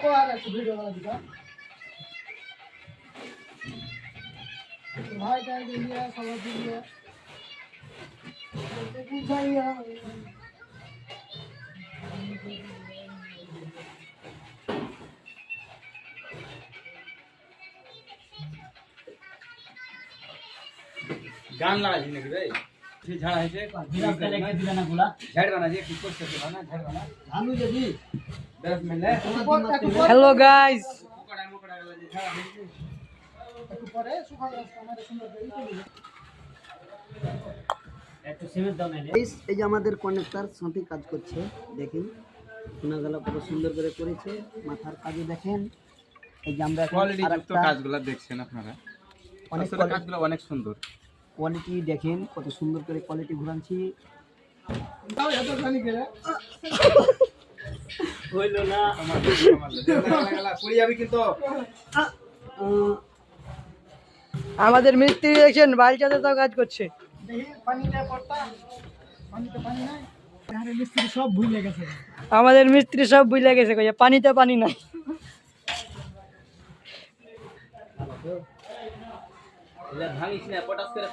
দেখো আর একটু ভিডিও বানা দিবা ভাই টাই দিয়ে সবাই দিয়ে বুঝাইয়া গান লাগাইছি নাকি ভাই যে ঝাড়া হয়েছে বিরাটটা রেখে দিলে না গুলা ঝাড় বানা যে কি করতে হবে না ঝাড় বানা ধানু যদি 10 মিনিট হ্যালো গাইস, মোকড়া মোকড়া গেল যে ঝাড়া হয়েছে একটু পরে সুখাল রাস্তা আমাদের সুন্দর করে দিতে একটু সিমেন্ট দাও নাইলে এই যে আমাদের কন্ডাক্টর সাথে কাজ করছে, দেখেন সোনাগালা কত সুন্দর করে করেছে। মাথার কাজে দেখেন, এই যে আমরা এখন কোয়ালিটি যুক্ত আরেকটা কাজগুলো দেখছেন আপনারা অনেক আসলে কাজগুলো অনেক সুন্দর কোয়ালিটি দেখেন, কত সুন্দর করে কোয়ালিটি ঘুরাচ্ছি। দাও এত জানি গেলে হইল না আমার লাগা পড়ি যাবে কিন্তু আমাদের মিস্ত্রি দেখছেন বালচাতে তো কাজ করছে। দেখি পানিটা পড়তা পানিতে পানি নাই আরে মিস্ত্রি সব ভুলে গেছে আমাদের মিস্ত্রি সব বুঝলে গেছে, কইছে পানিতে পানি নাই। ভাঙিস না পটাস করে